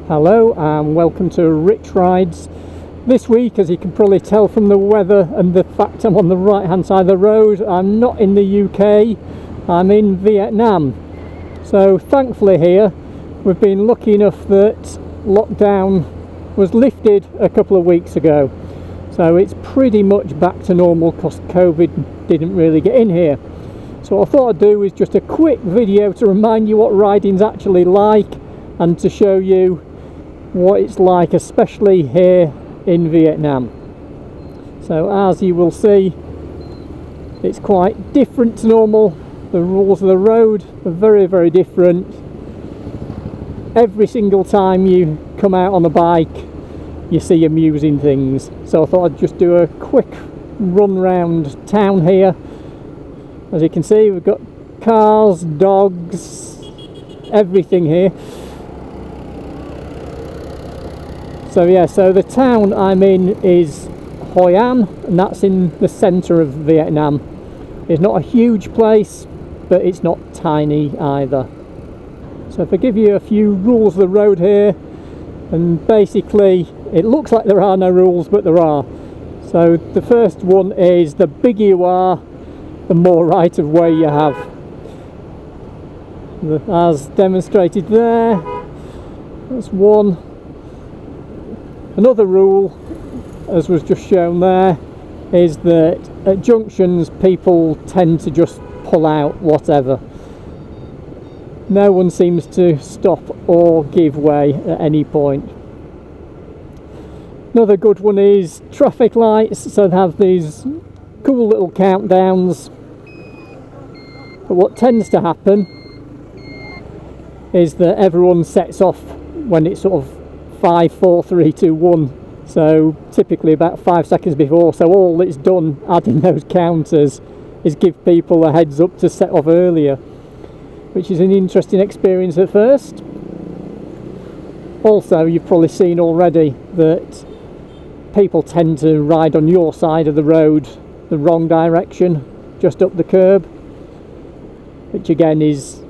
Hello and welcome to Rich Rides. This week, as you can probably tell from the weather and the fact I'm on the right hand side of the road, I'm not in the UK, I'm in Vietnam. So thankfully here we've been lucky enough that lockdown was lifted a couple of weeks ago, so it's pretty much back to normal because COVID didn't really get in here. So what I thought I'd do is just a quick video to remind you what riding's actually like and to show you what it's like, especially here in Vietnam. So as you will see, it's quite different to normal. The rules of the road are very, very different. Every single time you come out on the bike, you see amusing things. So I thought I'd just do a quick run round town here. As you can see, we've got cars, dogs, everything here. So yeah, so the town I'm in is Hoi An, and that's in the centre of Vietnam. It's not a huge place, but it's not tiny either. So if I give you a few rules of the road here, and basically it looks like there are no rules, but there are. So the first one is the bigger you are, the more right of way you have. As demonstrated there, that's one. Another rule, as was just shown there, is that at junctions people tend to just pull out whatever. No one seems to stop or give way at any point. Another good one is traffic lights, so they have these cool little countdowns. But what tends to happen is that everyone sets off when it's sort of 5, 4, 3, 2, 1. So typically about 5 seconds before. So all it's done adding those counters is give people a heads up to set off earlier, which is an interesting experience at first. Also, you've probably seen already that people tend to ride on your side of the road the wrong direction, just up the curb, which again is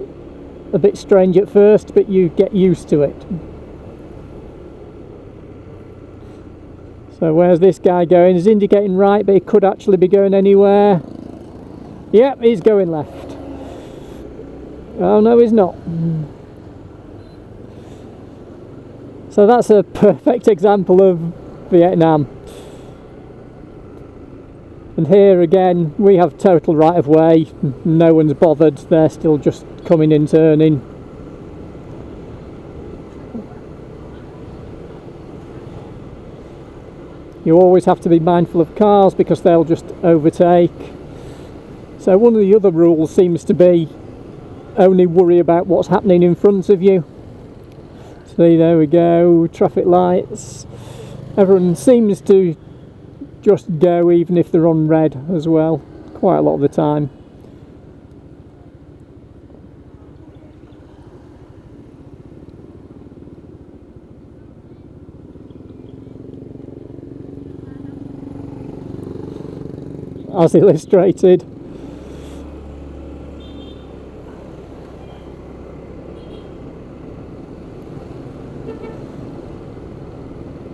a bit strange at first, but you get used to it. So where's this guy going? He's indicating right, but he could actually be going anywhere. Yep, he's going left. Oh no, he's not. So that's a perfect example of Vietnam. And here again we have total right of way. No one's bothered, they're still just coming and turning. You always have to be mindful of cars because they'll just overtake. So one of the other rules seems to be only worry about what's happening in front of you. See, there we go, traffic lights. Everyone seems to just go even if they're on red as well, quite a lot of the time. As illustrated.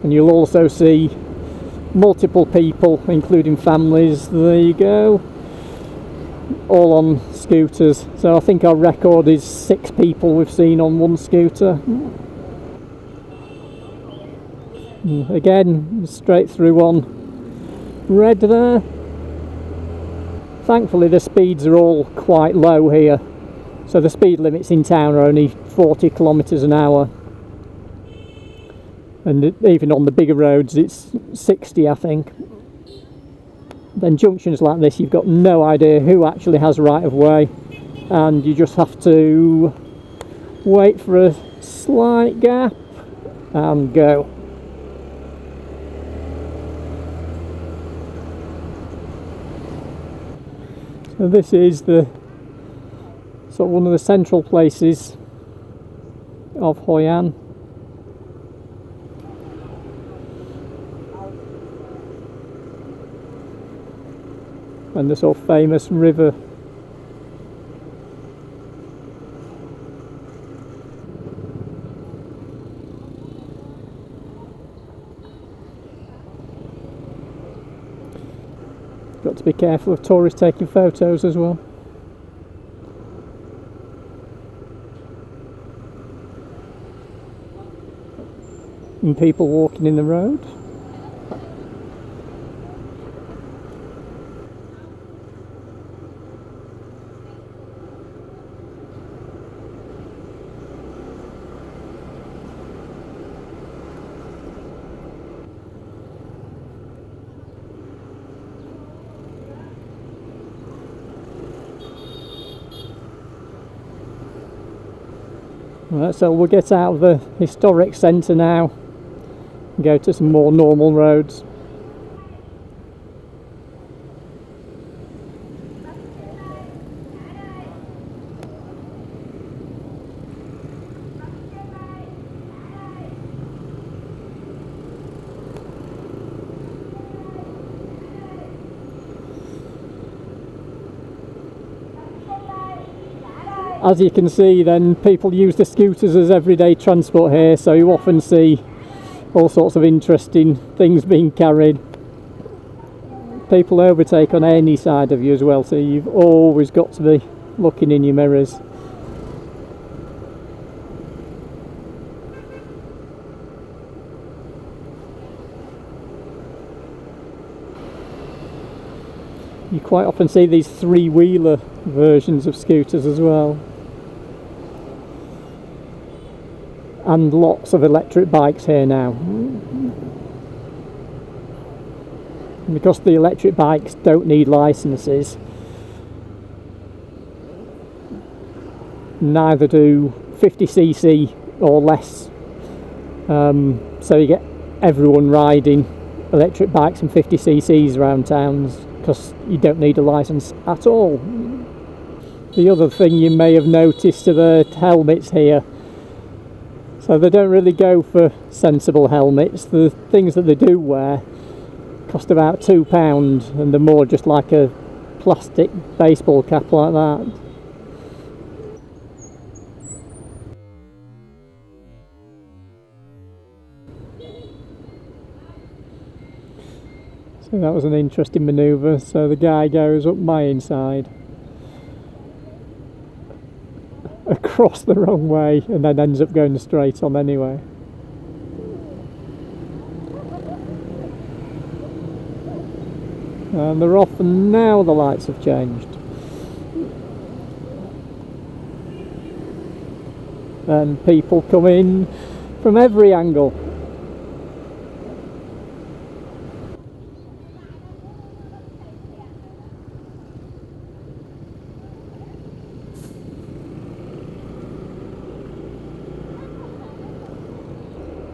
And you'll also see multiple people, including families, there you go, all on scooters. So I think our record is 6 people we've seen on one scooter. And again, straight through on red there. Thankfully the speeds are all quite low here, so the speed limits in town are only 40 kilometres an hour, and even on the bigger roads it's 60, I think. Then junctions like this, you've got no idea who actually has right of way, and you just have to wait for a slight gap and go. So this is the sort of one of the central places of Hoi An. And the sort of famous river. got to be careful of tourists taking photos as well. And people walking in the road. Right, so we'll get out of the historic centre now and go to some more normal roads. As you can see then, people use the scooters as everyday transport here, so you often see all sorts of interesting things being carried. People overtake on any side of you as well, so you've always got to be looking in your mirrors. You quite often see these three-wheeler versions of scooters as well. And lots of electric bikes here now. Because the electric bikes don't need licenses, neither do 50cc or less. So you get everyone riding electric bikes and 50cc's around towns, because you don't need a licence at all. The other thing you may have noticed are the helmets here. So they don't really go for sensible helmets. The things that they do wear cost about £2, and they're more just like a plastic baseball cap like that. So that was an interesting manoeuvre. So the guy goes up my inside, across the wrong way, and then ends up going straight on anyway. And they're off, and now the lights have changed. And people come in from every angle.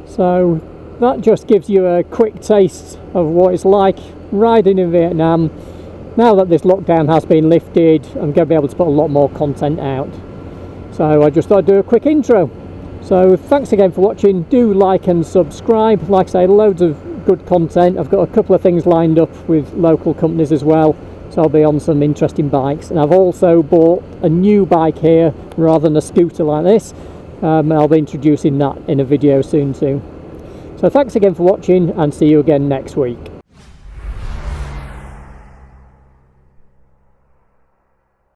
So that just gives you a quick taste of what it's like riding in Vietnam. Now that this lockdown has been lifted, I'm going to be able to put a lot more content out. So I just thought I'd do a quick intro. So thanks again for watching. Do like and subscribe. Like I say, loads of good content. I've got a couple of things lined up with local companies as well, so I'll be on some interesting bikes. And I've also bought a new bike here rather than a scooter like this. I'll be introducing that in a video soon too. So thanks again for watching, and see you again next week.